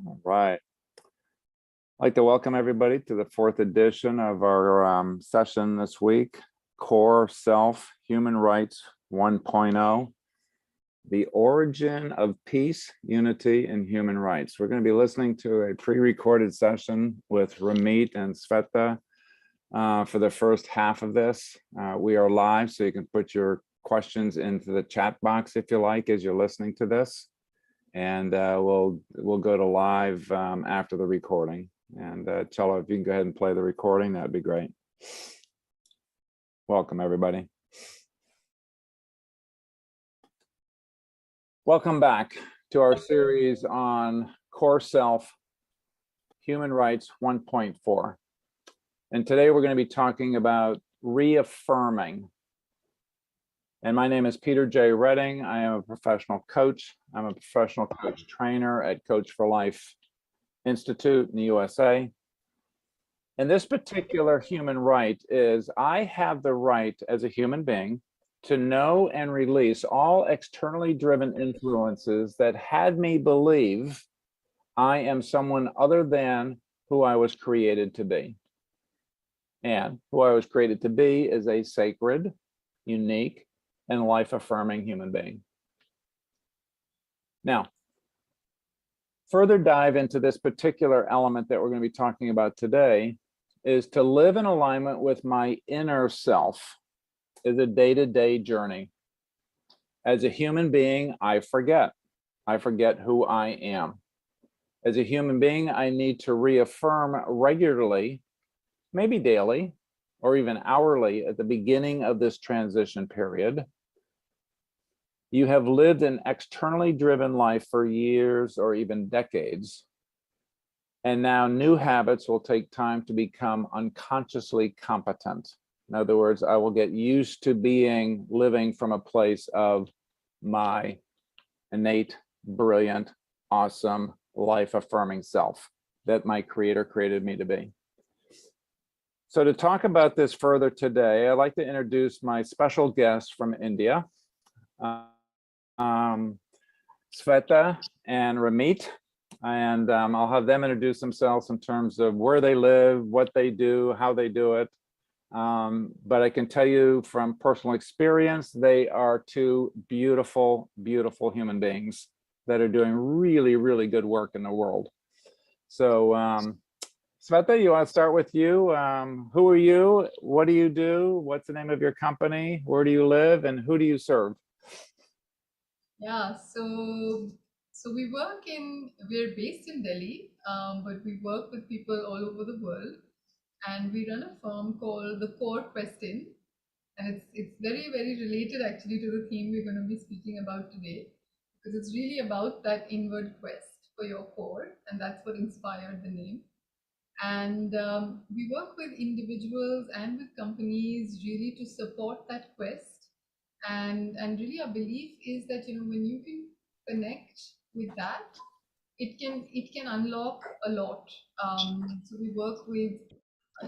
All right. I'd like to welcome everybody to the fourth edition of our session this week, Core Self Human Rights 1.0, the origin of peace, unity, and human rights. We're going to be listening to a pre-recorded session with Ramit and Sveta for the first half of this. We are live, so you can put your questions into the chat box if you like as you're listening to this. And we'll go to live after the recording. And Cello, if you can go ahead and play the recording, that'd be great. Welcome, everybody. Welcome back to our series on Core Self Human Rights 1.4. And today we're going to be talking about reaffirming. And my name is Peter J. Redding. I am a professional coach. I'm a professional coach trainer at Coach for Life Institute in the USA. And this particular human right is I have the right as a human being to know and release all externally driven influences that had me believe I am someone other than who I was created to be. And who I was created to be is a sacred, unique, and life-affirming human being. Now, further dive into this particular element that we're going to be talking about today is to live in alignment with my inner self is a day-to-day journey. As a human being, I forget who I am. As a human being, I need to reaffirm regularly, maybe daily or even hourly at the beginning of this transition period. You have lived an externally driven life for years or even decades. And now new habits will take time to become unconsciously competent. In other words, I will get used to living from a place of my innate, brilliant, awesome, life-affirming self that my creator created me to be. So to talk about this further today, I'd like to introduce my special guest from India, Sveta and Ramit, and I'll have them introduce themselves in terms of where they live, what they do, how they do it. But I can tell you from personal experience, they are two beautiful, beautiful human beings that are doing really, really good work in the world. So Sveta, you want to start with you? Who are you? What do you do? What's the name of your company? Where do you live? And who do you serve? Yeah, so we're based in Delhi, but we work with people all over the world, and we run a firm called the CoreSELFtech, and it's very, very related actually to the theme we're going to be speaking about today, because it's really about that inward quest for your core, and that's what inspired the name. And we work with individuals and with companies really to support that quest. And really our belief is that, when you can connect with that, it can unlock a lot. So we work with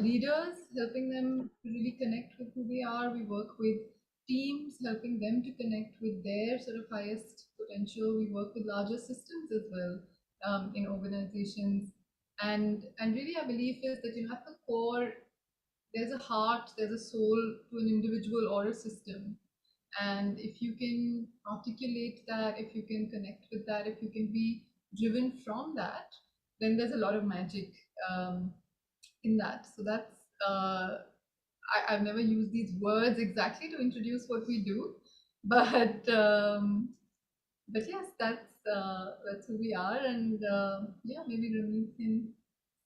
leaders, helping them to really connect with who they are. We work with teams, helping them to connect with their sort of highest potential. We work with larger systems as well, in organizations. And really our belief is that, at the core, there's a heart, there's a soul to an individual or a system. And if you can articulate that, if you can connect with that, if you can be driven from that, then there's a lot of magic in that. So that's I've never used these words exactly to introduce what we do, but yes, that's who we are, and yeah, maybe Ramit can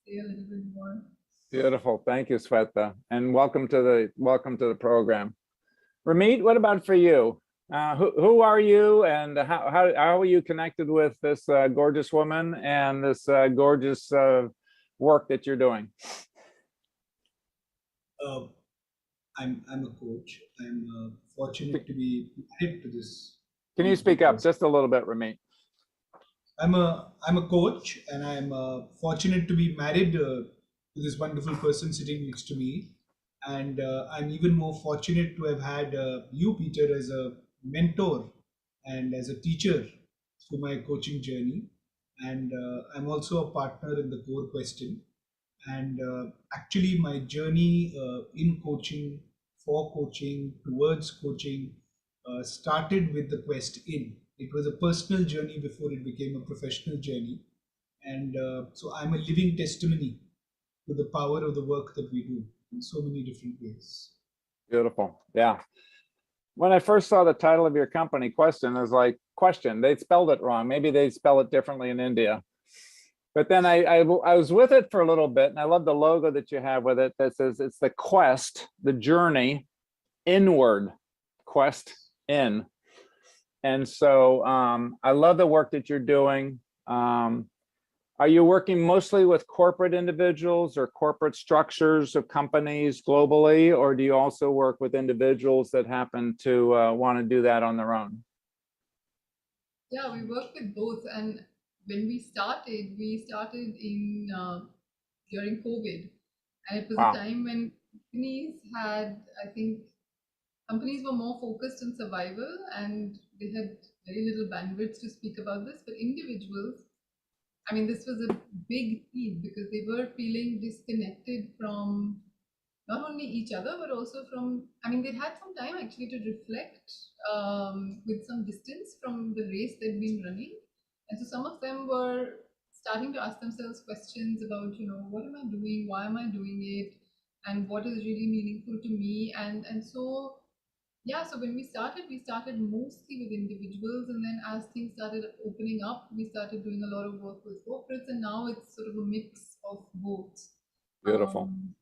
say a little bit more. Beautiful. Thank you, Sveta. And welcome to the program. Ramit, what about for you? Who are you, and how are you connected with this gorgeous woman and this gorgeous work that you're doing? I'm a coach. I'm fortunate to be married to this. Can you speak up just a little bit, Ramit? I'm a coach, and I'm fortunate to be married to this wonderful person sitting next to me. And I'm even more fortunate to have had you, Peter, as a mentor and as a teacher through my coaching journey. and I'm also a partner in the Core Question. And actually, my journey in coaching, for coaching, towards coaching, started with the Quest in. It was a personal journey before it became a professional journey. And so I'm a living testimony to the power of the work that we do in so many different ways. Beautiful. Yeah. When I first saw the title of your company, Question, I was like, question. They spelled it wrong. Maybe they spell it differently in India. But then I was with it for a little bit, and I love the logo that you have with it that says it's the quest, the journey inward, quest in. And so I love the work that you're doing. Are you working mostly with corporate individuals or corporate structures of companies globally, or do you also work with individuals that happen to want to do that on their own? Yeah, we work with both. And when we started in during COVID, and it was a Wow, time when companies had, I think, companies were more focused on survival, and they had very little bandwidth to speak about this. But individuals, I mean, this was a big theme because they were feeling disconnected from not only each other, but also from, I mean, they'd had some time actually to reflect with some distance from the race they'd been running. And so some of them were starting to ask themselves questions about, what am I doing? Why am I doing it? And what is really meaningful to me? And so yeah, so when we started mostly with individuals, and then as things started opening up, we started doing a lot of work with corporates, and now it's sort of a mix of both. beautiful. Um,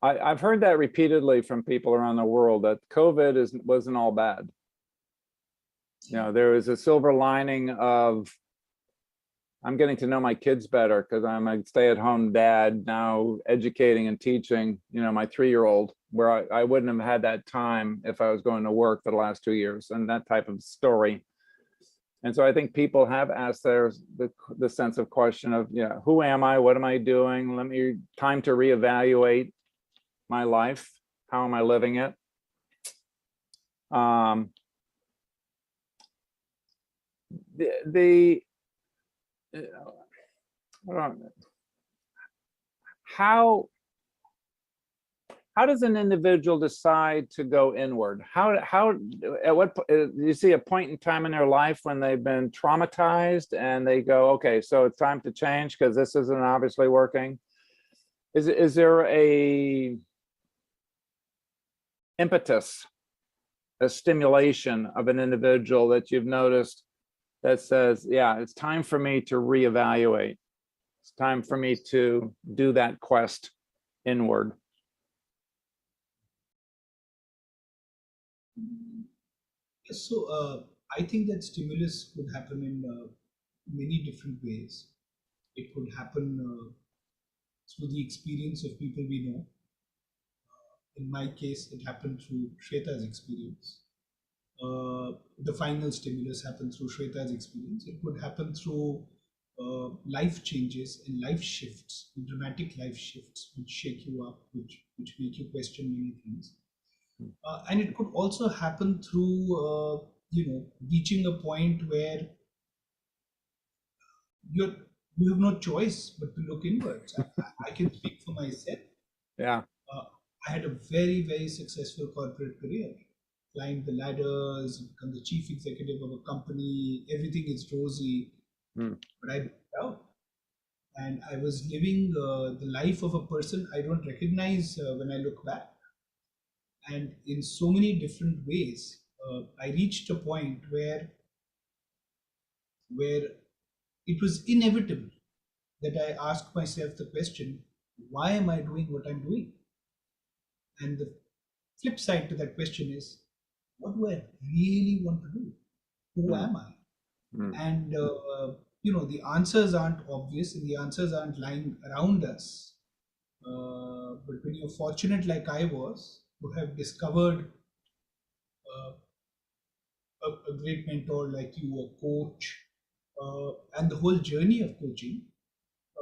I've heard that repeatedly from people around the world that COVID wasn't all bad. You know, there was a silver lining of I'm getting to know my kids better because I'm a stay-at-home dad now, educating and teaching, my 3-year-old, where I wouldn't have had that time if I was going to work for the last 2 years, and that type of story. And so I think people have asked the sense of question of, who am I? What am I doing? Time to reevaluate my life. How am I living it? The how does an individual decide to go inward? At what you see a point in time in their life when they've been traumatized and they go, okay, so it's time to change because this isn't obviously working. Is there a impetus, a stimulation of an individual that you've noticed that says, yeah, it's time for me to reevaluate. It's time for me to do that quest inward. So I think that stimulus could happen in many different ways. It could happen through the experience of people we know. In my case, it happened through Shweta's experience. The final stimulus happened through Shweta's experience. It could happen through life changes and life shifts, dramatic life shifts, which shake you up, which make you question many things. And it could also happen through, reaching a point where you have no choice but to look inwards. I can speak for myself. Yeah. I had a very, very successful corporate career. Climbed the ladders, become the chief executive of a company. Everything is rosy, but I burnt out, and I was living the life of a person I don't recognize when I look back. And in so many different ways, I reached a point where it was inevitable that I asked myself the question, why am I doing what I'm doing? And the flip side to that question is, what do I really want to do? Who am I? And the answers aren't obvious, and the answers aren't lying around us. But when you're fortunate, like I was, to have discovered a great mentor like you, a coach, and the whole journey of coaching,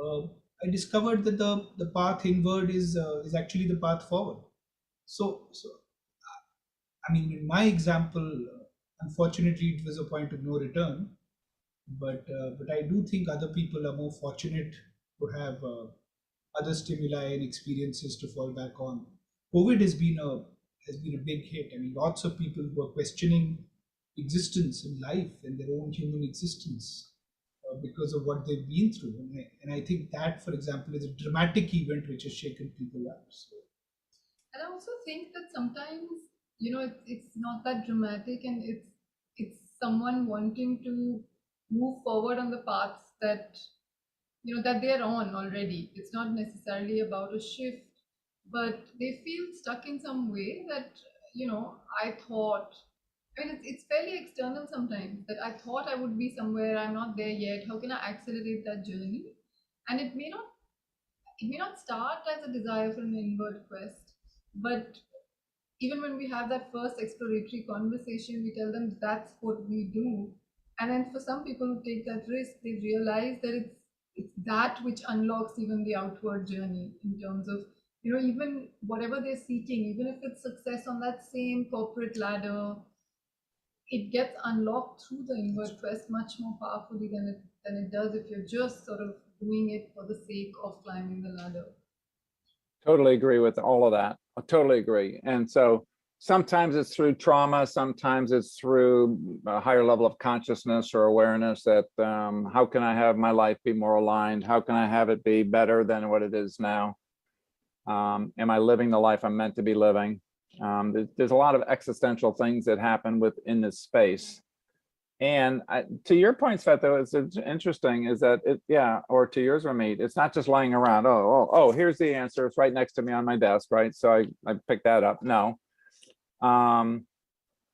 uh, I discovered that the path inward is actually the path forward. So I mean, in my example, unfortunately, it was a point of no return. but I do think other people are more fortunate to have other stimuli and experiences to fall back on. COVID has been a big hit. I mean, lots of people were questioning existence and life and their own human existence because of what they've been through. And I think that, for example, is a dramatic event which has shaken people up. So, And I also think that sometimes, it's not that dramatic, and it's someone wanting to move forward on the paths that that they're on already. It's not necessarily about a shift, but they feel stuck in some way that I thought. I mean, it's fairly external sometimes, that I thought I would be somewhere, I'm not there yet. How can I accelerate that journey? And it may not start as a desire for an inward quest, but even when we have that first exploratory conversation, we tell them that's what we do. And then for some people who take that risk, they realize that it's that which unlocks even the outward journey, in terms of even whatever they're seeking, even if it's success on that same corporate ladder, it gets unlocked through the inward quest much more powerfully than it does if you're just sort of doing it for the sake of climbing the ladder. Totally agree with all of that. I totally agree. And so sometimes it's through trauma, sometimes it's through a higher level of consciousness or awareness that how can I have my life be more aligned? How can I have it be better than what it is now? Am I living the life I'm meant to be living? There's a lot of existential things that happen within this space. And to your point, Sveto, it's interesting is that or to yours, Ramit, it's not just lying around. Oh, here's the answer. It's right next to me on my desk, right? So I picked that up. No. And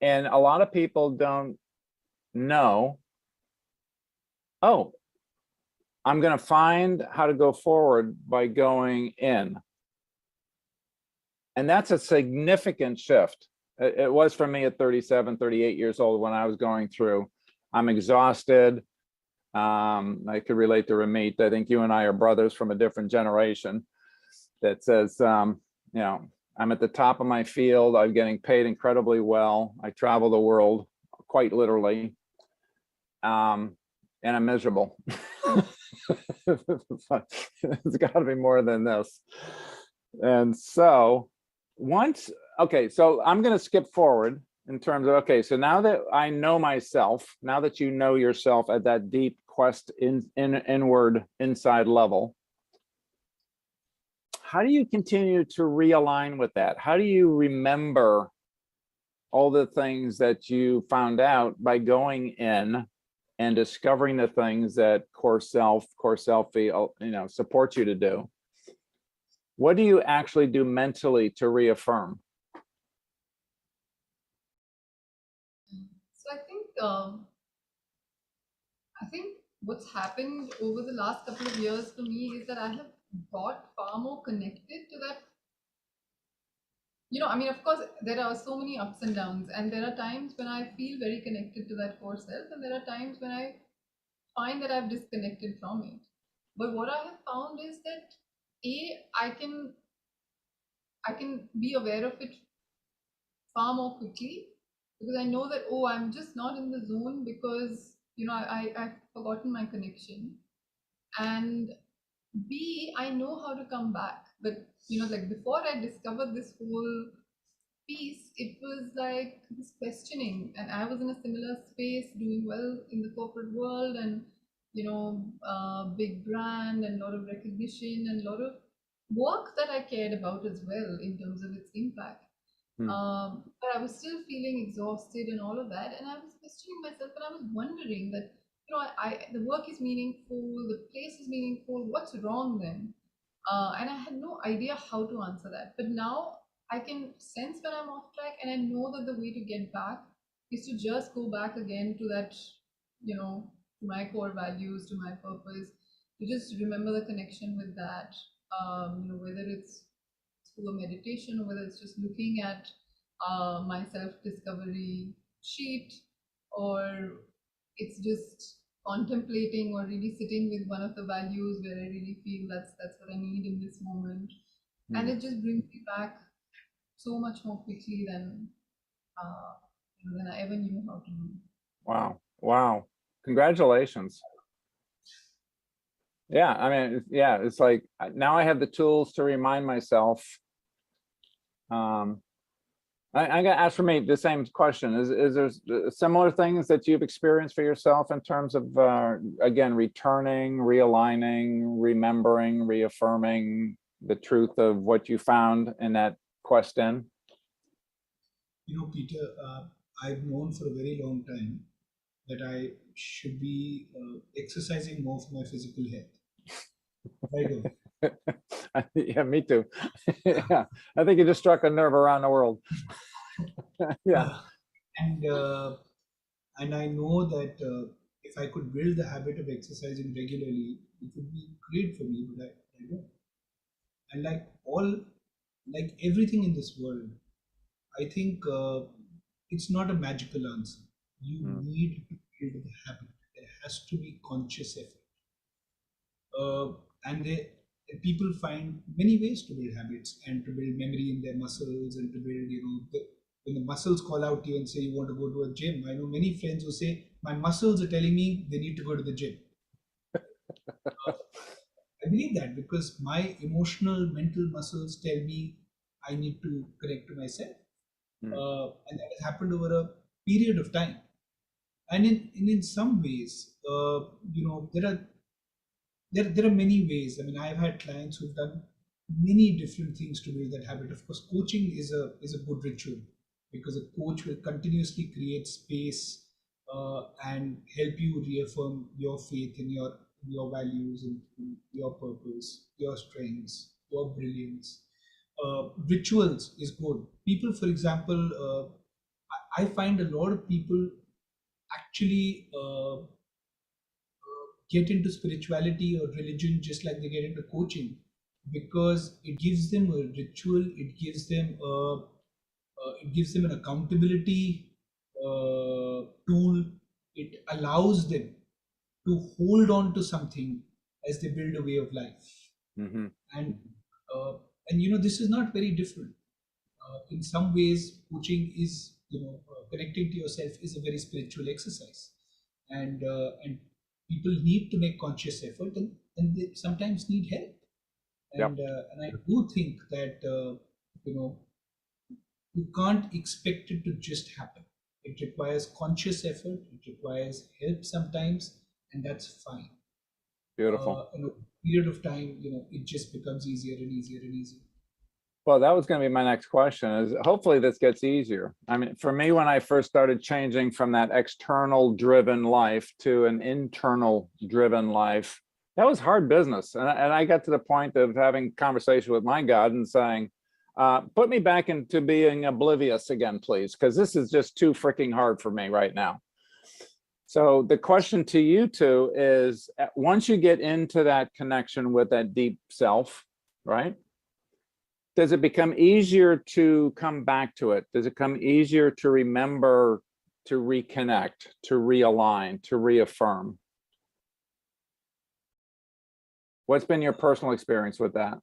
a lot of people don't know, oh, I'm going to find how to go forward by going in. And that's a significant shift. It was for me at 37, 38 years old when I was going through. I'm exhausted. I could relate to Ramit. I think you and I are brothers from a different generation that says, I'm at the top of my field. I'm getting paid incredibly well. I travel the world quite literally. And I'm miserable. It's got to be more than this. And so so I'm going to skip forward in terms of, okay, so now that I know myself, now that you know yourself at that deep quest inward inside level, how do you continue to realign with that? How do you remember all the things that you found out by going in and discovering the things that CoreSELF supports you to do? What do you actually do mentally to reaffirm? So I think what's happened over the last couple of years to me is that I have got far more connected to that. I mean, of course, there are so many ups and downs, and there are times when I feel very connected to that core self, and there are times when I find that I've disconnected from it. But what I have found is that I can be aware of it far more quickly, because I know that, oh, I'm just not in the zone because I've forgotten my connection. And B, I know how to come back. But like before I discovered this whole piece, it was like this questioning, and I was in a similar space, doing well in the corporate world, and big brand and a lot of recognition and a lot of work that I cared about as well in terms of its impact. But I was still feeling exhausted and all of that, and I was questioning myself, and I was wondering that the work is meaningful, the place is meaningful. What's wrong then? And I had no idea how to answer that. But now I can sense when I'm off track, and I know that the way to get back is to just go back again to that, to my core values, to my purpose, to just remember the connection with that. Whether it's through a meditation or whether it's just looking at my self-discovery sheet, or it's just contemplating or really sitting with one of the values where I really feel that's what I need in this moment, and it just brings me back so much more quickly than I ever knew how to do. Wow. Congratulations. Yeah, I mean, yeah, it's like now I have the tools to remind myself. I got to ask for me the same question. Is there similar things that you've experienced for yourself in terms of, again, returning, realigning, remembering, reaffirming the truth of what you found in that quest in? Peter, I've known for a very long time that I should be exercising more for my physical health. Right away. Yeah, me too. Yeah, I think you just struck a nerve around the world. Yeah. And I know that if I could build the habit of exercising regularly, it would be great for me, but I don't. And like everything in this world, I think it's not a magical answer. You need to build the habit. There has to be conscious effort. And people find many ways to build habits and to build memory in their muscles and to build, when the muscles call out to you and say you want to go to a gym. I know many friends who say, my muscles are telling me they need to go to the gym. I believe that because my emotional, mental muscles tell me I need to connect to myself. And that has happened over a period of time. And in some ways, there are many ways. I mean, I've had clients who've done many different things to build that habit. Of course, coaching is a good ritual because a coach will continuously create space and help you reaffirm your faith in your values and in your purpose, your strengths, your brilliance. Rituals is good. People, for example, I find a lot of people actually get into spirituality or religion just like they get into coaching because it gives them a ritual, it gives them an accountability tool. It allows them to hold on to something as they build a way of life. Mm-hmm. And uh, this is not very different. In some ways, coaching is, connecting to yourself is a very spiritual exercise, and people need to make conscious effort, and they sometimes need help. Yep. And I do think that you can't expect it to just happen. It requires conscious effort. It requires help sometimes, and that's fine. Beautiful. In a period of time, it just becomes easier and easier and easier. Well, that was going to be my next question is hopefully this gets easier. I mean, for me, when I first started changing from that external driven life to an internal driven life, that was hard business. And I got to the point of having conversation with my God and saying, put me back into being oblivious again, please, because this is just too freaking hard for me right now. So the question to you two is, once you get into that connection with that deep self, right? Does it become easier to come back to it? Does it come easier to remember, to reconnect, to realign, to reaffirm? What's been your personal experience with that?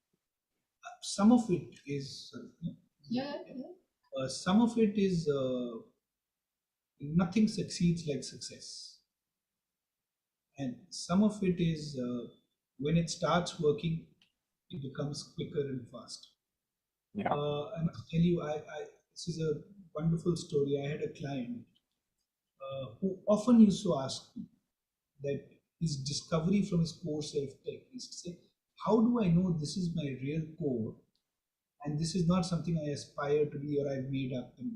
Some of it is, some of it is nothing succeeds like success. And some of it is when it starts working, it becomes quicker and faster. Yeah. I must tell you, this is a wonderful story. I had a client who often used to ask me that his discovery from his CoreSELFtech is to say, how do I know this is my real core and this is not something I aspire to be or I've made up? And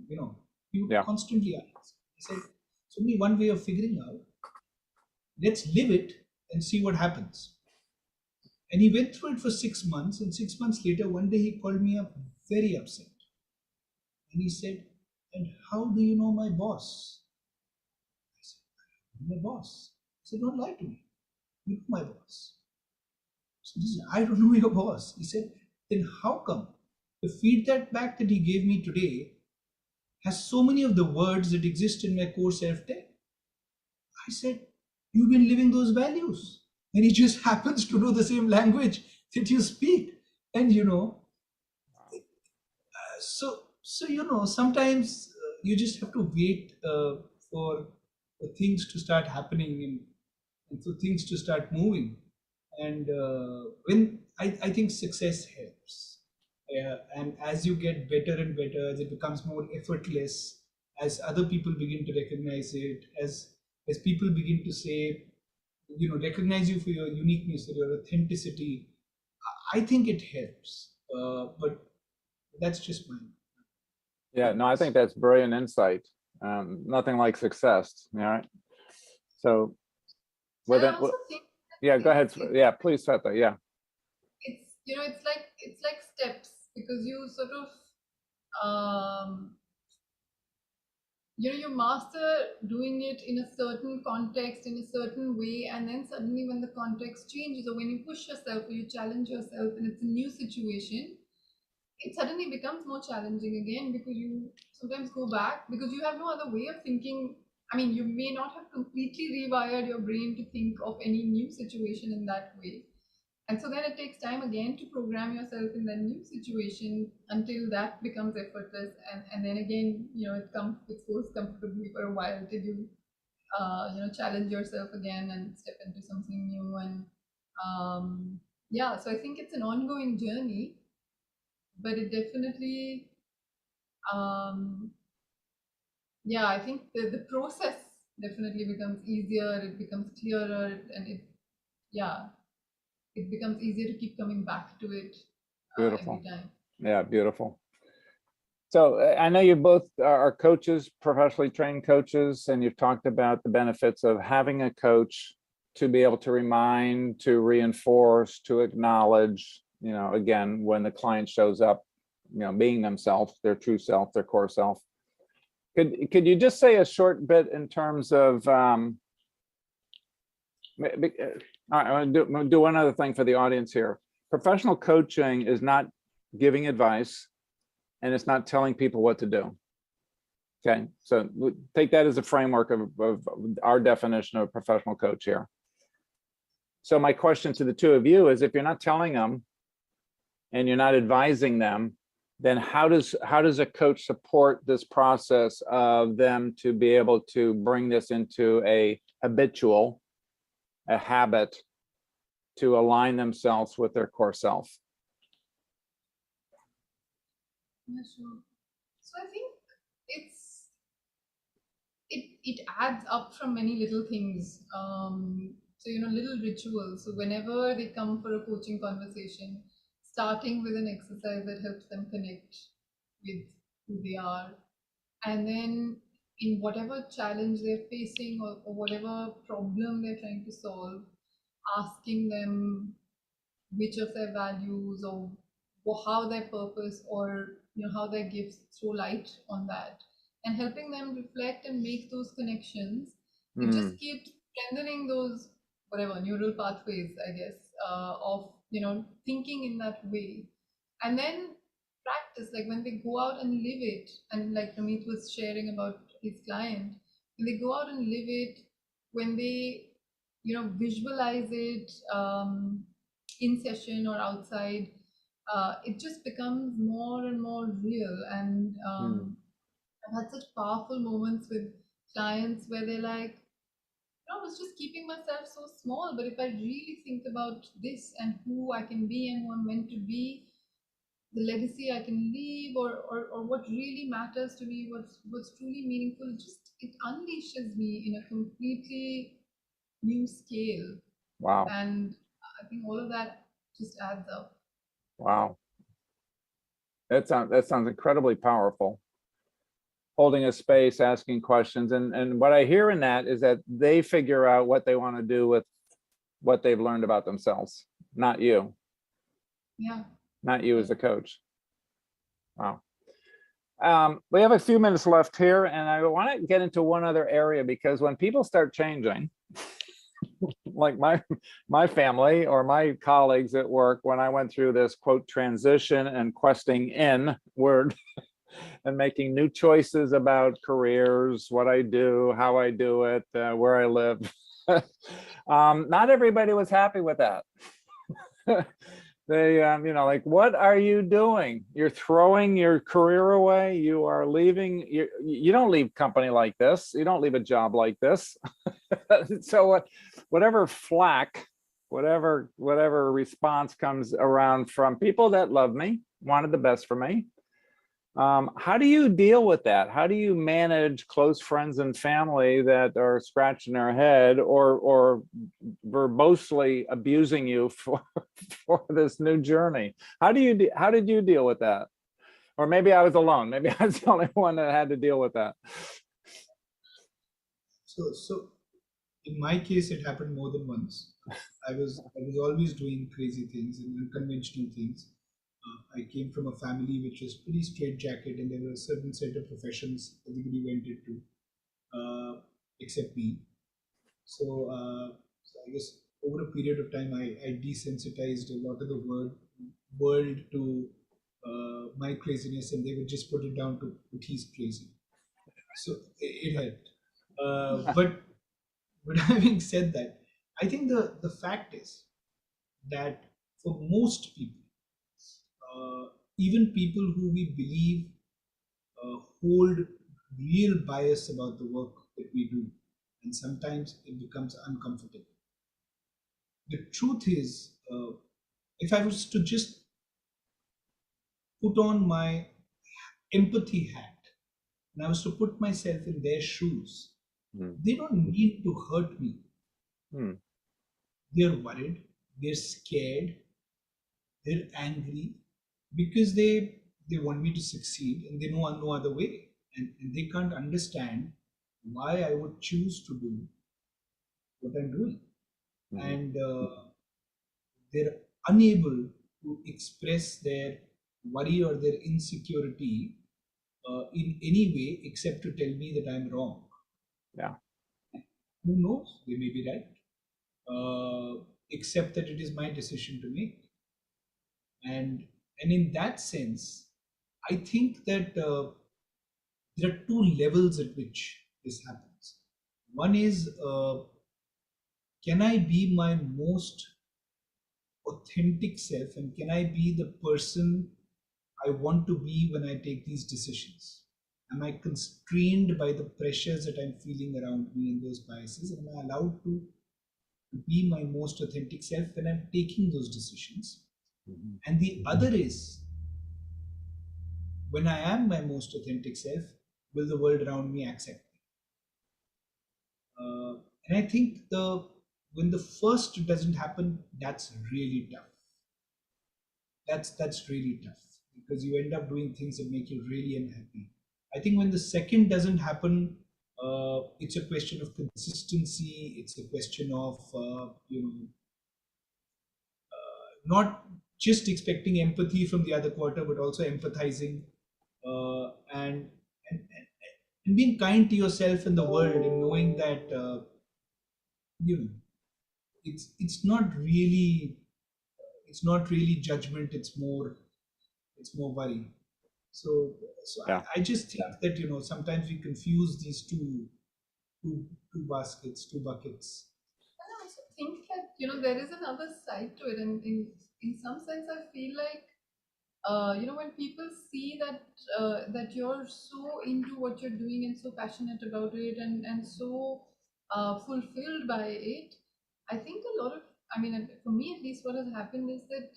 he would constantly ask. I said, it's only one way of figuring out. Let's live it and see what happens. And he went through it for 6 months, and 6 months later, one day he called me up very upset. And he said, and how do you know my boss? I said, my boss. He said, don't lie to me. You know my boss. So he said, I don't know your boss. He said, then how come the feedback that he gave me today has so many of the words that exist in my CoreSELFtech? I said, you've been living those values. And he just happens to know the same language that you speak. And so sometimes you just have to wait for for things to start happening, and for things to start moving. And when I think success helps, and as you get better and better, as it becomes more effortless, as other people begin to recognize it, as people begin to say, recognize you for your uniqueness or your authenticity, I think it helps. But that's just mine. Yeah, no, I think that's brilliant insight. Nothing like success. All right. So with And I it, also think yeah, go ahead. it's Yeah, please, Sveta. Yeah. it's like steps, because you sort of um you master doing it in a certain context, in a certain way, and then suddenly when the context changes, or when you push yourself or you challenge yourself and it's a new situation, it suddenly becomes more challenging again, because you sometimes go back because you have no other way of thinking. I mean, you may not have completely rewired your brain to think of any new situation in that way. And so then it takes time again to program yourself in that new situation until that becomes effortless. And then again, it goes comfortably for a while till you, challenge yourself again and step into something new. And yeah, so I think it's an ongoing journey, but it definitely, um, yeah, I think the process definitely becomes easier, it becomes clearer, and yeah, it becomes easier to keep coming back to it every Beautiful. time. Yeah, beautiful. So I know you both are coaches, professionally trained coaches, and you've talked about the benefits of having a coach to be able to remind, to reinforce, to acknowledge, again, when the client shows up, being themselves, their true self, their core self. Could you just say a short bit in terms of, all right, I'm gonna do one other thing for the audience here. Professional coaching is not giving advice, and it's not telling people what to do. Okay, so take that as a framework of our definition of a professional coach here. So my question to the two of you is, if you're not telling them and you're not advising them, then how does a coach support this process of them to be able to bring this into a habit, to align themselves with their core self? Yeah, sure. So I think it adds up from many little things. So little rituals. So whenever they come for a coaching conversation, starting with an exercise that helps them connect with who they are, and then in whatever challenge they're facing, or whatever problem they're trying to solve, asking them which of their values, or how their purpose, or how their gifts throw light on that, and helping them reflect and make those connections. It just keeps strengthening those whatever neural pathways, I guess, of thinking in that way. And then practice, like when they go out and live it, and like Ramit was sharing about his client, when they go out and live it, when they visualize it, in session or outside, it just becomes more and more real. And I've had such powerful moments with clients where they're like, I was just keeping myself so small, but if I really think about this and who I can be and who I'm meant to be, the legacy I can leave, or what really matters to me, what's truly meaningful, just it unleashes me in a completely new scale. Wow. And I think all of that just adds up. Wow. That sounds incredibly powerful. Holding a space, asking questions. And what I hear in that is that they figure out what they want to do with what they've learned about themselves, not you. Yeah. Not you as a coach. Wow. We have a few minutes left here, and I want to get into one other area, because when people start changing, like my family or my colleagues at work, when I went through this quote transition and questing inward and making new choices about careers, what I do, how I do it, where I live, not everybody was happy with that. They, you know, like, what are you doing? You're throwing your career away. You are leaving. You don't leave company like this. You don't leave a job like this. So whatever flack, whatever response comes around from people that love me, wanted the best for me, how do you deal with that? How do you manage close friends and family that are scratching their head or verbosely abusing you for for this new journey? How did you deal with that? Or maybe I was alone. Maybe I was the only one that had to deal with that. So in my case, it happened more than once. I was always doing crazy things and unconventional things. I came from a family which was pretty straitjacket, and there were a certain set of professions everybody went into, except me. So I guess over a period of time, I desensitized a lot of the world to my craziness, and they would just put it down to, but he's crazy. So it helped. But having said that, I think the fact is that for most people, uh, even people who we believe hold real bias about the work that we do, and sometimes it becomes uncomfortable. The truth is, if I was to just put on my empathy hat and I was to put myself in their shoes, Hmm. they don't need to hurt me. Hmm. They're worried, they're scared, they're angry because they want me to succeed and they know no other way, and they can't understand why I would choose to do what I'm doing, Hmm. and they're unable to express their worry or their insecurity in any way except to tell me that I'm wrong. Yeah. Who knows? They may be right, except that it is my decision to make. And in that sense, I think that there are two levels at which this happens. One is, can I be my most authentic self, and can I be the person I want to be when I take these decisions? Am I constrained by the pressures that I'm feeling around me and those biases? Am I allowed to be my most authentic self when I'm taking those decisions? Mhm. And the other is, when I am my most authentic self, will the world around me accept me? And I think the when the first doesn't happen, that's really tough. That's really tough because you end up doing things that make you really unhappy. I think when the second doesn't happen, it's a question of consistency. It's a question of not just expecting empathy from the other quarter, but also empathizing uh, and, and and being kind to yourself and the world, and knowing that you know it's not really judgment. It's more worry. So Yeah. I just think that sometimes we confuse these two baskets, two buckets. And I also think that there is another side to it, and in some sense, I feel like when people see that that you're so into what you're doing and so passionate about it and so fulfilled by it, I think a lot of, I mean, for me at least, what has happened is that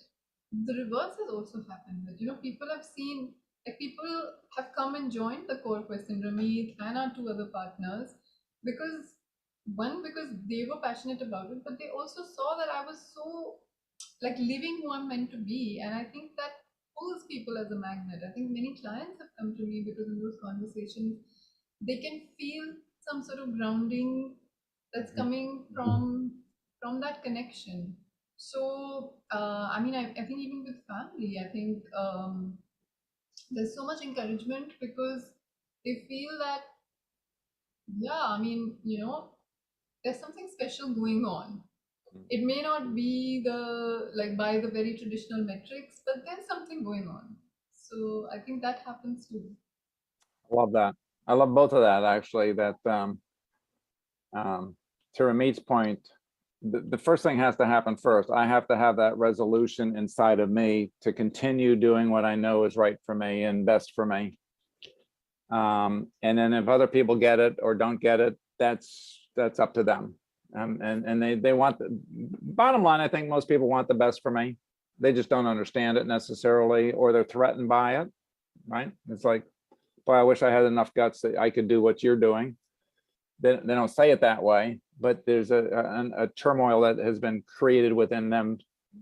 the reverse has also happened. That people have seen, like, people have come and joined the core quest in Ramit and our two other partners because because they were passionate about it, but they also saw that I was so like living who I'm meant to be. And I think that pulls people as a magnet. I think many clients have come to me because in those conversations, they can feel some sort of grounding that's coming from that connection. So, I mean, I think even with family, I think there's so much encouragement because they feel that, yeah, I mean, there's something special going on. It may not be the like by the very traditional metrics, but there's something going on. So I think that happens too. I love that. I love both of that actually. That to Ramit's point, the first thing has to happen first. I have to have that resolution inside of me to continue doing what I know is right for me and best for me. And then if other people get it or don't get it, that's up to them. And they want the bottom line. I think most people want the best for me. They just don't understand it necessarily, or they're threatened by it, right? It's like, boy, I wish I had enough guts that I could do what you're doing. They don't say it that way, but there's a turmoil that has been created within them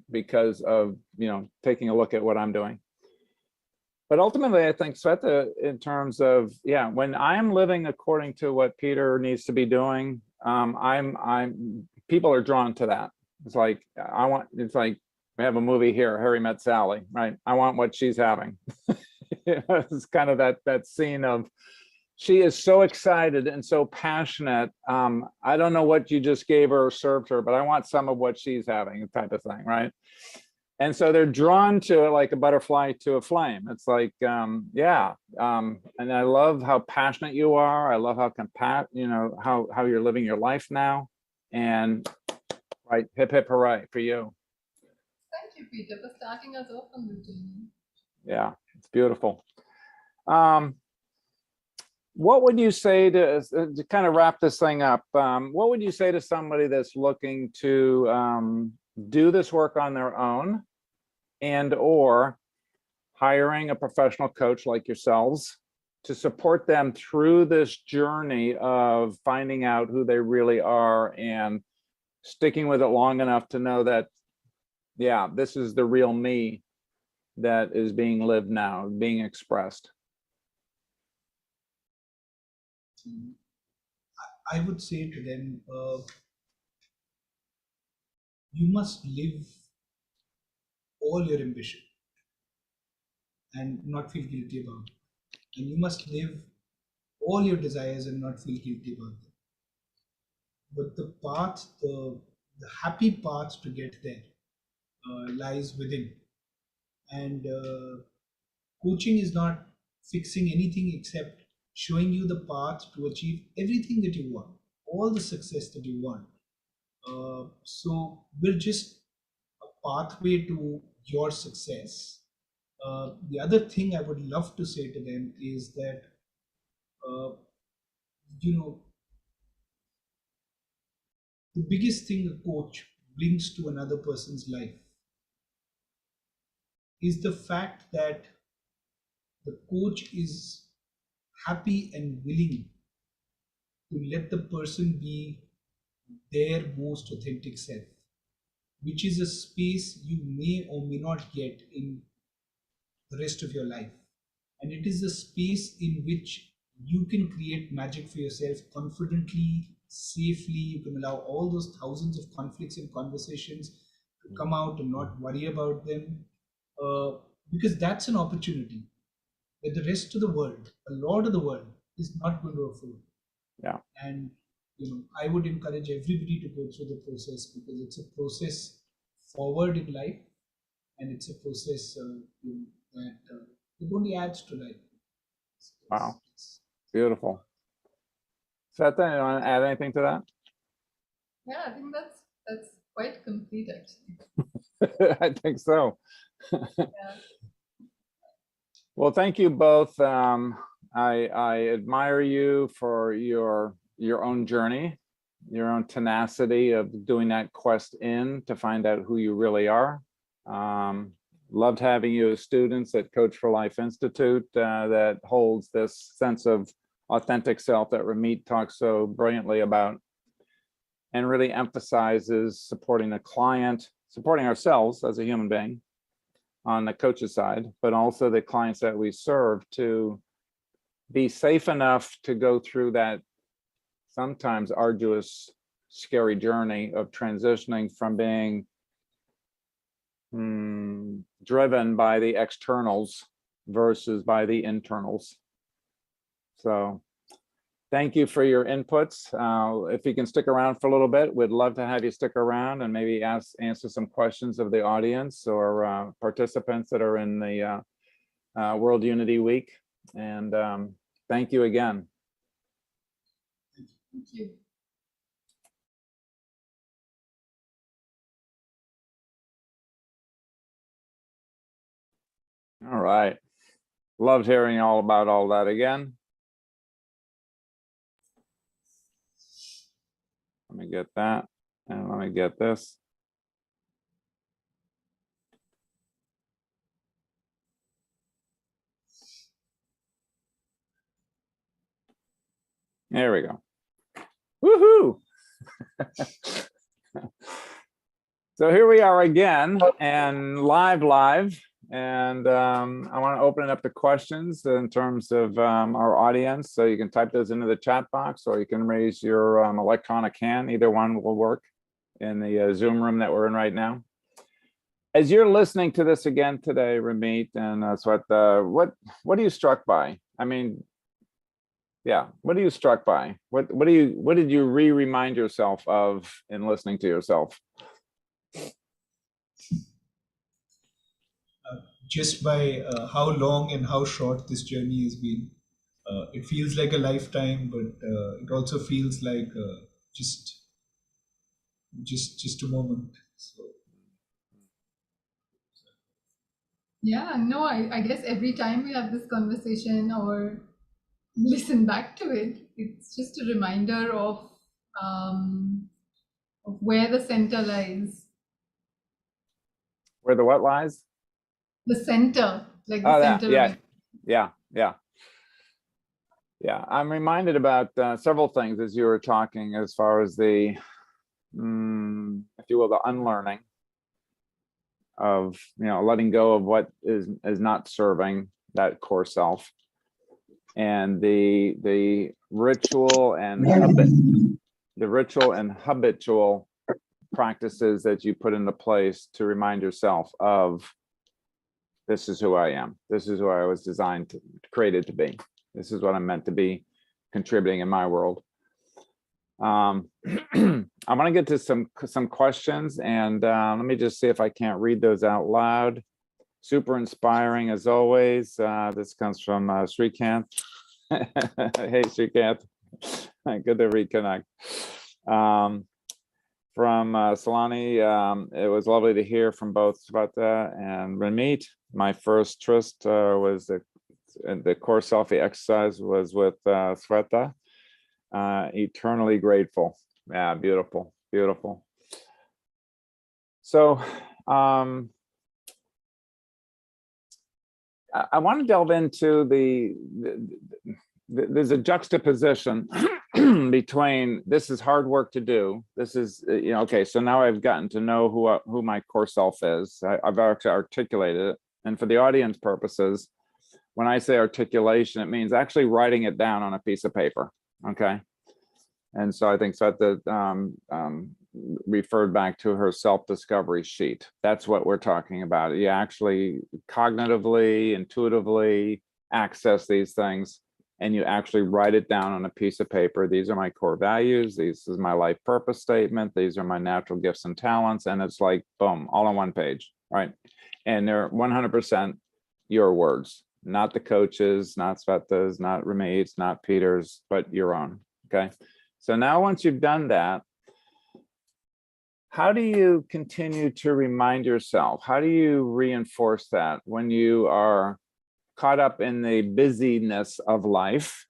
because of, you know, taking a look at what I'm doing. But ultimately, I think, Sveta, in terms of, yeah, when I'm living according to what Peter needs to be doing, people are drawn to that. It's like, it's like, we have a movie here, Harry Met Sally, right? I want what she's having. It's kind of that scene of, she is so excited and so passionate. I don't know what you just gave her or served her, but I want some of what she's having, type of thing, right? And so they're drawn to it like a butterfly to a flame. It's like, yeah. And I love how passionate you are. I love how you know, how you're living your life now. And right, hip hip hooray for you. Thank you, Peter, for starting us off on this journey. Yeah, it's beautiful. What would you say to kind of wrap this thing up? What would you say to somebody that's looking to do this work on their own, and or hiring a professional coach like yourselves to support them through this journey of finding out who they really are and sticking with it long enough to know that, yeah, this is the real me that is being lived now, being expressed? I would say to them, you must live all your ambition and not feel guilty about it. And you must live all your desires and not feel guilty about them. But the path, the happy path to get there lies within. And coaching is not fixing anything except showing you the path to achieve everything that you want, all the success that you want. So we're just a pathway to your success. The other thing I would love to say to them is that, uh, you know, the biggest thing a coach brings to another person's life is the fact that the coach is happy and willing to let the person be their most authentic self, which is a space you may or may not get in the rest of your life. And it is a space in which you can create magic for yourself confidently, safely. You can allow all those thousands of conflicts and conversations to come out and not worry about them, because that's an opportunity that the rest of the world, a lot of the world, is not going to afford. Yeah. And I would encourage everybody to go through the process, because it's a process forward in life, and it's a process that it only adds to life. Wow, beautiful. Sveta, you want to add anything to that? Yeah, I think that's quite complete, actually. I think so. Yeah. Well, thank you both. I admire you for your own journey, your own tenacity of doing that quest in to find out who you really are. Loved having you as students at Coach for Life Institute that holds this sense of authentic self that Ramit talks so brilliantly about, and really emphasizes supporting the client, supporting ourselves as a human being on the coach's side, but also the clients that we serve to be safe enough to go through that sometimes arduous, scary journey of transitioning from being driven by the externals versus by the internals. So thank you for your inputs. If you can stick around for a little bit, we'd love to have you stick around and maybe answer some questions of the audience or participants that are in the World Unity Week. And thank you again. Thank you. All right. Loved hearing all about all that again. Let me get that, and let me get this. There we go. Woohoo! So here we are again, and live. And I want to open it up to questions in terms of our audience. So you can type those into the chat box, or you can raise your electronic hand. Either one will work in the Zoom room that we're in right now. As you're listening to this again today, Ramit and Sweta, what are you struck by? I mean, yeah, what are you struck by? What did you remind yourself of in listening to yourself? Just by how long and how short this journey has been. It feels like a lifetime, but it also feels like just a moment. So Yeah, no, I guess every time we have this conversation or listen back to it, it's just a reminder of where the center lies. Where the what lies? The center, like the Oh, center yeah, of yeah. I'm reminded about several things as you were talking, as far as the, if you will, the unlearning of, letting go of what is not serving that core self, and the ritual and habitual practices that you put into place to remind yourself of, this is who I am. This is who I was created to be. This is what I'm meant to be contributing in my world. I want to get to some questions, and let me just see if I can't read those out loud. Super inspiring as always. This comes from Srikanth. Hey, Srikanth. Good to reconnect. From Salani, it was lovely to hear from both Sveta and Ramit. My first tryst was the core selfie exercise was with Sveta. Eternally grateful. Yeah, beautiful, beautiful. So I want to delve into there's a juxtaposition between, this is hard work to do. This is, okay, so now I've gotten to know who my core self is. I've actually articulated it. And for the audience purposes, when I say articulation, it means actually writing it down on a piece of paper, okay? And so I think Sveta referred back to her self-discovery sheet. That's what we're talking about. You actually cognitively, intuitively access these things, and you actually write it down on a piece of paper. These are my core values. This is my life purpose statement. These are my natural gifts and talents. And it's like, boom, all on one page, right? And they're 100% your words, not the coaches, not Sveta's, not Ramit's, not Peter's, but your own, okay? So now once you've done that, how do you continue to remind yourself? How do you reinforce that when you are caught up in the busyness of life?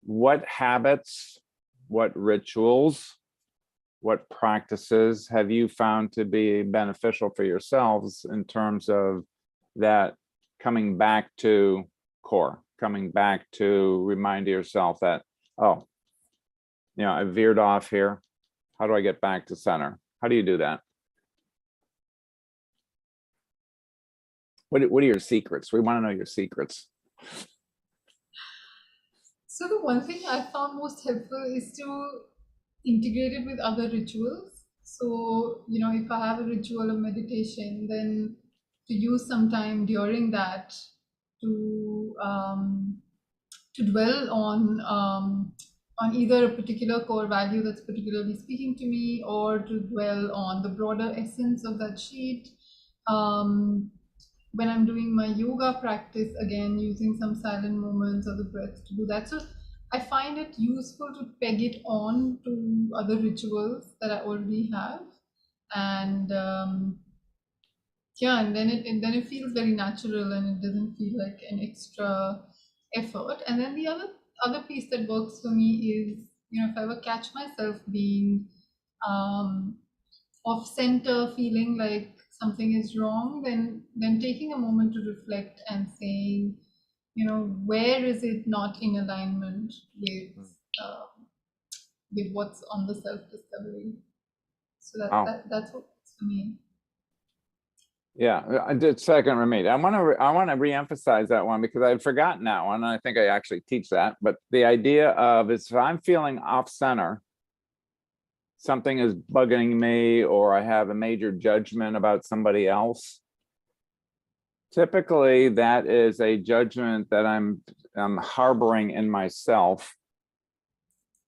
What habits, what rituals, what practices have you found to be beneficial for yourselves in terms of that coming back to core, coming back to remind yourself that, oh, I veered off here. How do I get back to center? How do you do that? What are your secrets? We want to know your secrets. So the one thing I found most helpful is to integrate it with other rituals. So, if I have a ritual of meditation, then to use some time during that to dwell on either a particular core value that's particularly speaking to me, or to dwell on the broader essence of that sheet. When I'm doing my yoga practice, again, using some silent moments of the breath to do that. So I find it useful to peg it on to other rituals that I already have. And Yeah, and then it feels very natural, and it doesn't feel like an extra effort. And then the other piece that works for me is, if I ever catch myself being um, off center, feeling like something is wrong, then taking a moment to reflect and saying, where is it not in alignment um, with what's on the self discovery. So Wow. that's what works for me. Yeah, I did second Ramit. I want to reemphasize that one because I had forgotten that one. And I think I actually teach that. But the idea of is if I'm feeling off center, something is bugging me, or I have a major judgment about somebody else. Typically, that is a judgment that I'm harboring in myself.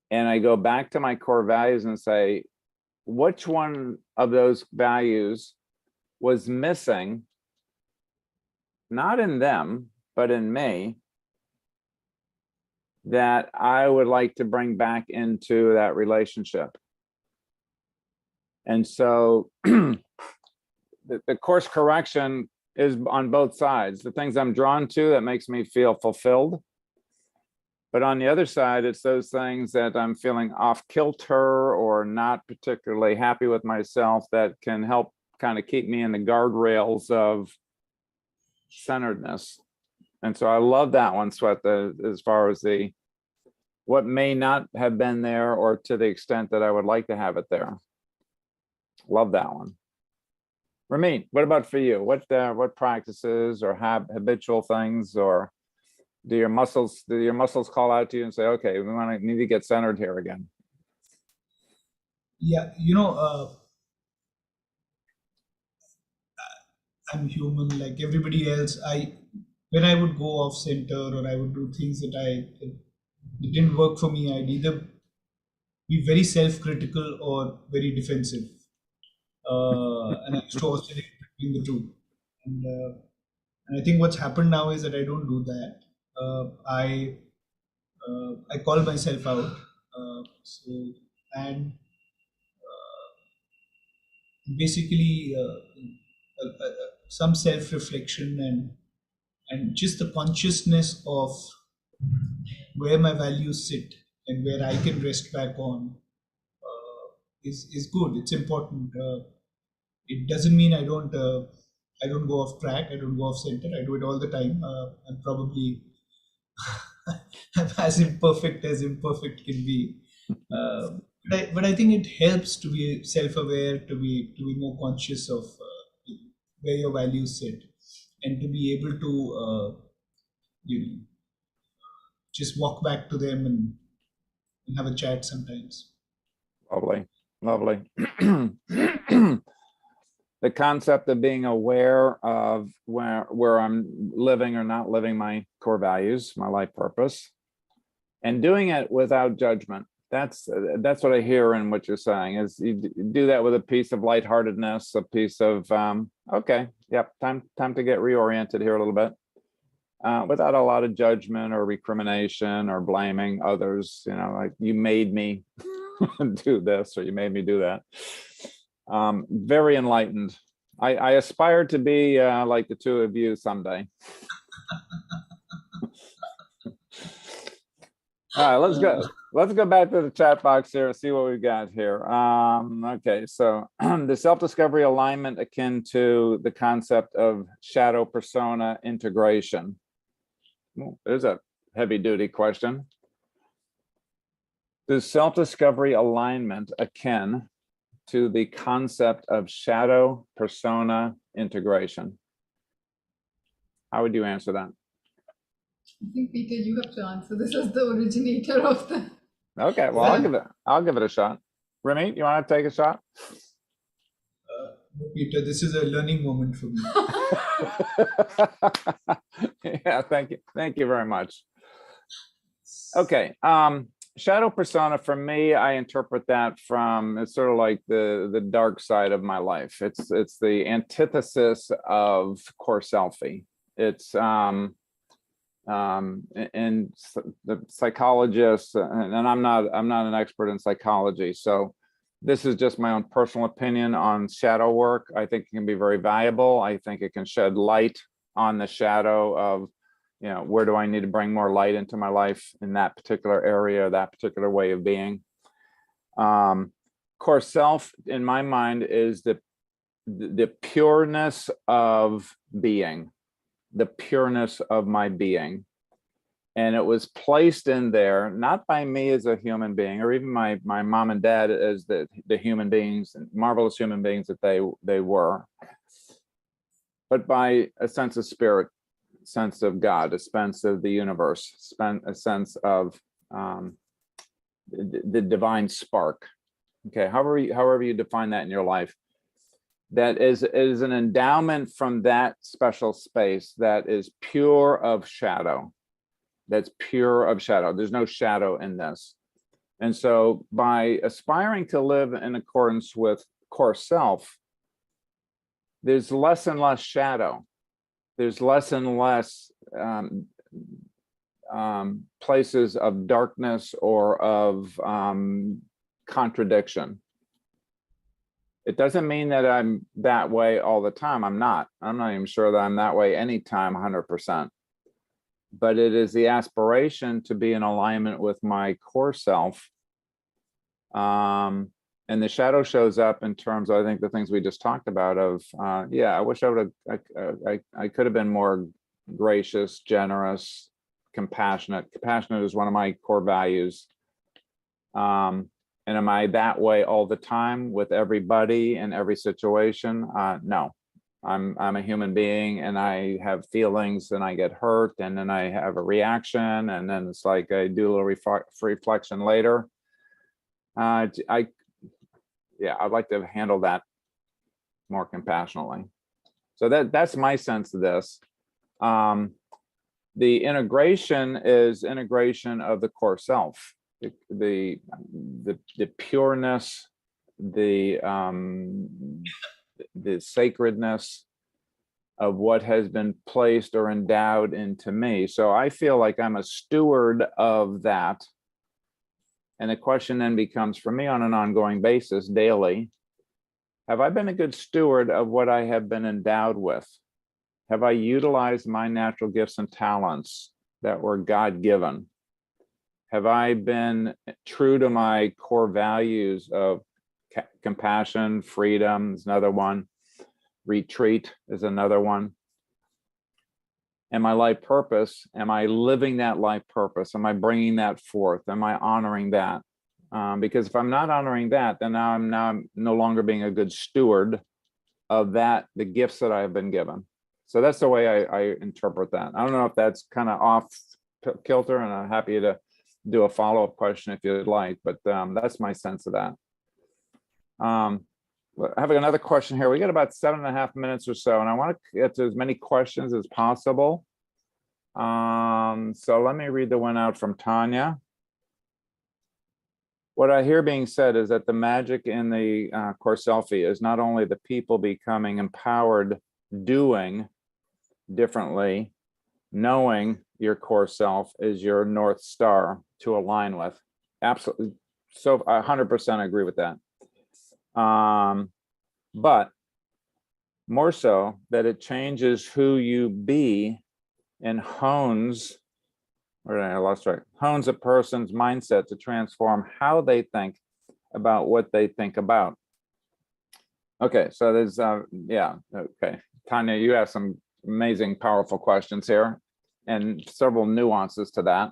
And I go back to my core values and say, which one of those values was missing, not in them, but in me, that I would like to bring back into that relationship. And so the course correction is on both sides. The things I'm drawn to that makes me feel fulfilled. But on the other side, it's those things that I'm feeling off kilter or not particularly happy with myself that can help kind of keep me in the guardrails of centeredness. And so I love that one, Sweat, as far as what may not have been there, or to the extent that I would like to have it there. Love that one. Ramit, what about for you? What practices or habitual things, or do your muscles call out to you and say, okay, need to get centered here again? Yeah, I'm human like everybody else. When I would go off center, or I would do things that didn't work for me, I'd either be very self-critical or very defensive, and I used to oscillate between the two. And I think what's happened now is that I don't do that. I call myself out. And basically some self-reflection, and just the consciousness of where my values sit and where I can rest back on is good. It's important. It doesn't mean I don't go off track. I don't go off center. I do it all the time. I'm probably I'm as imperfect can be. But I think it helps to be self-aware, to be more conscious of where your values sit, and to be able to you know just walk back to them and have a chat sometimes. Lovely, lovely. The concept of being aware of where I'm living or not living my core values, my life purpose, and doing it without judgment. That's what I hear in what you're saying, is you do that with a piece of lightheartedness, a piece of okay, yep, time to get reoriented here a little bit, without a lot of judgment or recrimination or blaming others. Like, you made me do this, or you made me do that. Very enlightened. I aspire to be like the two of you someday. All right, let's go back to the chat box here and see what we've got here. Okay, so the self-discovery alignment akin to the concept of shadow persona integration. Well, there's a heavy-duty question. Does self-discovery alignment akin to the concept of shadow persona integration? How would you answer that? I think, Peter, you have to answer this as the originator of the. Okay, well, I'll give it a shot. Ramit, you want to take a shot? Peter, this is a learning moment for me. Yeah, thank you very much. Okay, shadow persona, for me, I interpret that from, it's sort of like the dark side of my life. It's the antithesis of core selfie. It's and the psychologists, and I'm not an expert in psychology, so this is just my own personal opinion on shadow work. I think it can be very valuable. I think it can shed light on the shadow of, where do I need to bring more light into my life in that particular area, that particular way of being. Core self, in my mind, is the pureness of being, the pureness of my being. And it was placed in there, not by me as a human being, or even my mom and dad as the human beings, marvelous human beings that they were, but by a sense of spirit, sense of God, a sense of the universe, a sense of the divine spark. Okay, however you define that in your life, that is an endowment from that special space that is pure of shadow. That's pure of shadow. There's no shadow in this. And so by aspiring to live in accordance with core self, there's less and less shadow. There's less and less places of darkness or of contradiction. It doesn't mean that I'm that way all the time. I'm not even sure that I'm that way anytime 100%. But it is the aspiration to be in alignment with my core self. And the shadow shows up in terms of, I think, the things we just talked about of, I wish I could have been more gracious, generous, compassionate. Compassionate is one of my core values. And am I that way all the time with everybody in every situation? No. I'm a human being, and I have feelings, and I get hurt, and then I have a reaction, and then it's like I do a little reflection later. I'd like to handle that more compassionately. So that's my sense of this. The integration is integration of the core self, the pureness, the sacredness of what has been placed or endowed into me. So I feel like I'm a steward of that. And the question then becomes, for me on an ongoing basis, daily, have I been a good steward of what I have been endowed with? Have I utilized my natural gifts and talents that were God-given? Have I been true to my core values of compassion, freedom is another one. Retreat is another one. And my life purpose, am I living that life purpose? Am I bringing that forth? Am I honoring that? Because if I'm not honoring that, then I'm no longer being a good steward of the gifts that I have been given. So that's the way I interpret that. I don't know if that's kind of off kilter, and I'm happy to do a follow-up question if you'd like, but that's my sense of that. Having another question here. We got about 7.5 minutes or so, and I want to get to as many questions as possible. So let me read the one out from Tanya. What I hear being said is that the magic in the CoreSELFie is not only the people becoming empowered, doing differently, knowing your core self is your North Star to align with. Absolutely. So 100% agree with that. But more so that it changes who you be and hones a person's mindset to transform how they think about what they think about. Okay, so there's okay. Tanya, you have some amazing, powerful questions here and several nuances to that.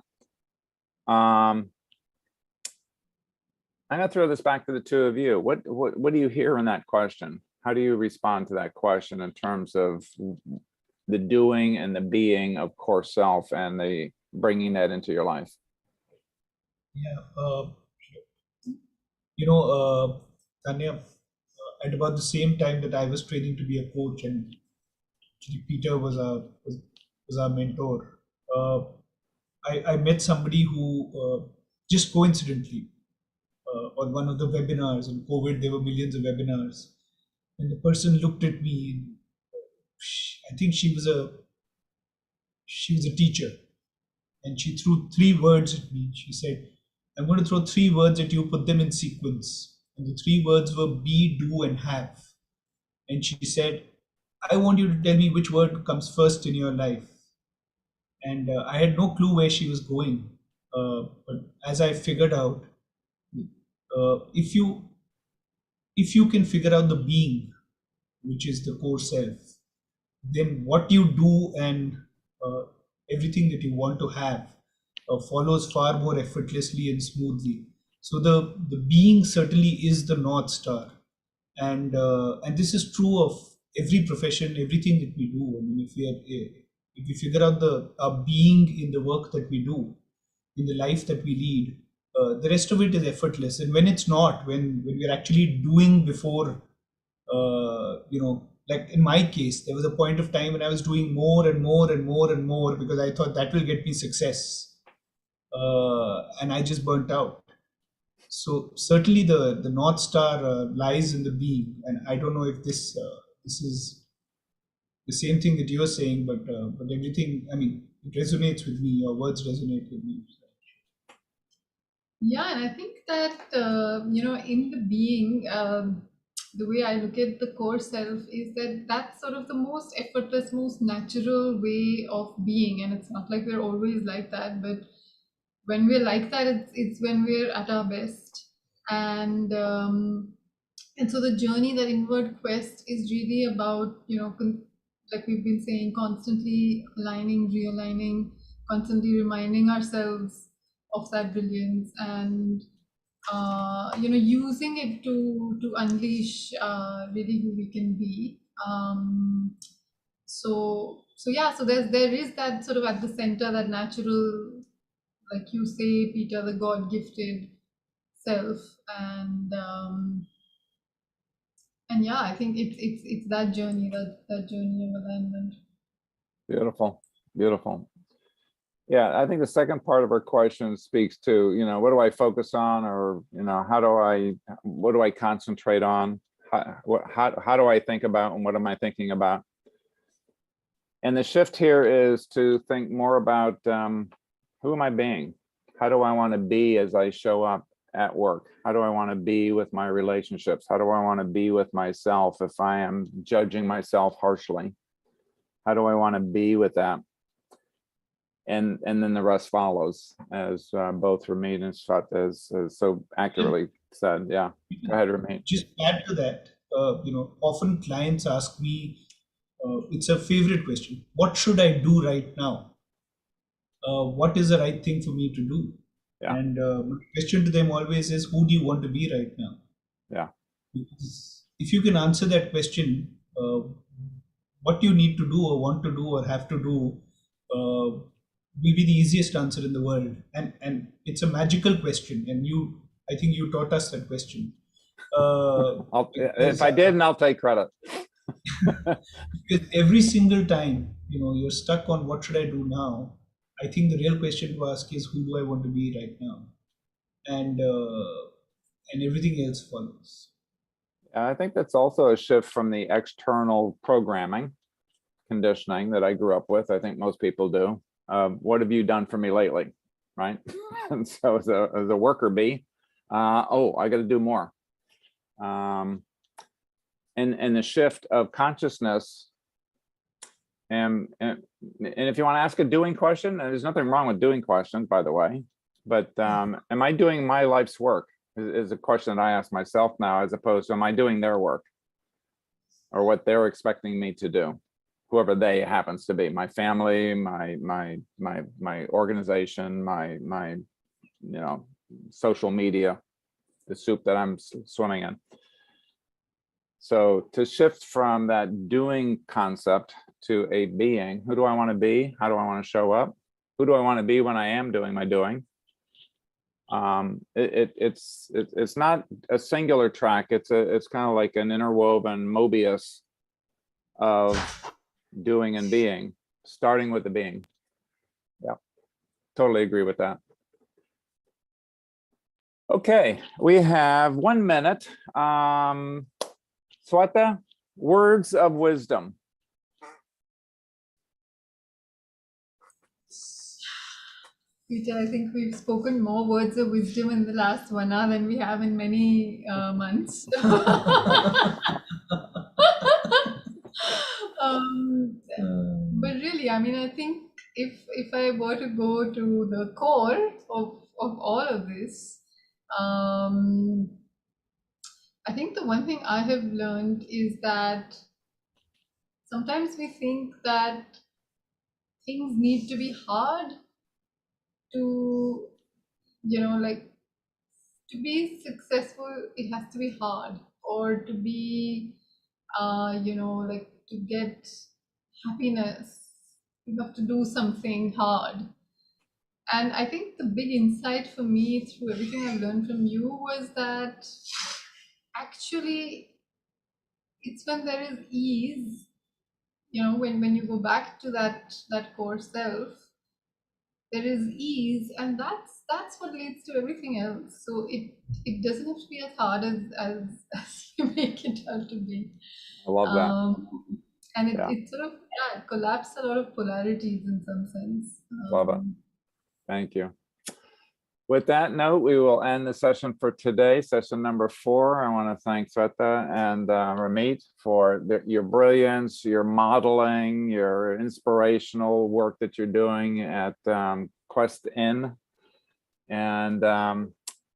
I'm gonna throw this back to the two of you. What do you hear in that question? How do you respond to that question in terms of the doing and the being of core self and the bringing that into your life? Yeah, Tanya, at about the same time that I was training to be a coach, and actually Peter was our mentor. I met somebody who just coincidentally on one of the webinars on COVID, there were millions of webinars, and the person looked at me. I think she was a teacher, and she threw 3 words at me. She said, "I'm going to throw 3 words at you. Put them in sequence, And the three words were be, do, and have. And she said, I want you to tell me which word comes first in your life. And I had no clue where she was going. But as I figured out, if you can figure out the being, which is the core self, then what you do and uh, everything that you want to have follows far more effortlessly and smoothly. So the being certainly is the North Star, and this is true of every profession, everything that we do. I mean, if we figure out the our being in the work that we do, in the life that we lead, the rest of it is effortless. And when it's not, when we're actually doing before, like in my case, there was a point of time when I was doing more and more and more and more because I thought that will get me success, and I just burnt out. So certainly the North Star lies in the being, and I don't know if this is the same thing that you're saying, but everything. I mean, it resonates with me. Your words resonate with me. Yeah, and I think that in the being, the way I look at the core self is that that's sort of the most effortless, most natural way of being, and it's not like we're always like that, but when we're like that, it's when we're at our best, and so the journey, that inward quest, is really about like we've been saying, constantly aligning, realigning, constantly reminding ourselves of that brilliance, and using it to unleash really who we can be. So yeah, so there is that sort of at the center, that natural, like you say, Peter, the God gifted self, and yeah, I think it's that journey, that journey of alignment. Beautiful, beautiful. Yeah, I think the second part of our question speaks to, what do I focus on, or, what do I concentrate on? How do I think about, and what am I thinking about? And the shift here is to think more about who am I being? How do I want to be as I show up at work? How do I want to be with my relationships? How do I want to be with myself if I am judging myself harshly? How do I want to be with that? And then the rest follows, as both Ramit and Swat has so accurately said. Yeah, go ahead, Ramit. Just add to that, often clients ask me, it's a favorite question: what should I do right now? What is the right thing for me to do? Yeah. And my question to them always is, who do you want to be right now? Yeah. Because if you can answer that question, what you need to do or want to do or have to do will be the easiest answer in the world. And it's a magical question. And I think you taught us that question. If I didn't, I'll take credit. Because every single time, you're stuck on what should I do now, I think the real question to ask is, who do I want to be right now? And everything else follows. I think that's also a shift from the external programming, conditioning that I grew up with. I think most people do. What have you done for me lately, right? And so as a worker bee, I got to do more. And the shift of consciousness, and if you want to ask a doing question, and there's nothing wrong with doing questions, by the way, but am I doing my life's work is a question that I ask myself now, as opposed to, am I doing their work or what they're expecting me to do, whoever they happens to be, my family, my organization, my social media, the soup that I'm swimming in. So to shift from that doing concept to a being, who do I want to be? How do I want to show up? Who do I want to be when I am doing my doing? It's not a singular track. It's kind of like an interwoven Mobius of doing and being, starting with the being. Yeah, totally agree with that. Okay, we have 1 minute. Swata, words of wisdom. Peter, I think we've spoken more words of wisdom in the last 1 hour than we have in many months. But really, I mean, I think if I were to go to the core of all of this, I think the one thing I have learned is that sometimes we think that things need to be hard to, like, to be successful, it has to be hard, or to be, like, to get happiness, you have to do something hard. And I think the big insight for me through everything I've learned from you was that actually it's when there is ease, when you go back to that core self, there is ease, and that's what leads to everything else. So it doesn't have to be as hard as you make it out to be. I love that. And it, Yeah. it sort of it collapsed a lot of polarities in some sense. Love it. Thank you. With that note, we will end the session for today, session number 4. I want to thank Sweta and Ramit for your brilliance, your modeling, your inspirational work that you're doing at Quest In. And I'm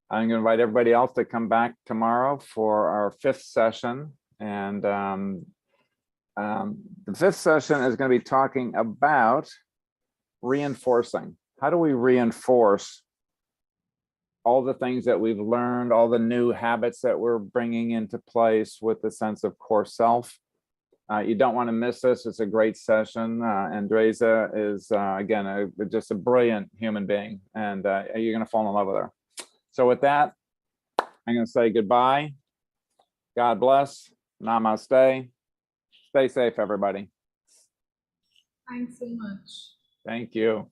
going to invite everybody else to come back tomorrow for our 5th session. And the 5th session is going to be talking about reinforcing. How do we reinforce all the things that we've learned, all the new habits that we're bringing into place with the sense of core self? You don't want to miss this. It's a great session. Andresa is, again, just a brilliant human being, and you're going to fall in love with her. So with that, I'm going to say goodbye. God bless. Namaste. Stay safe, everybody. Thanks so much. Thank you.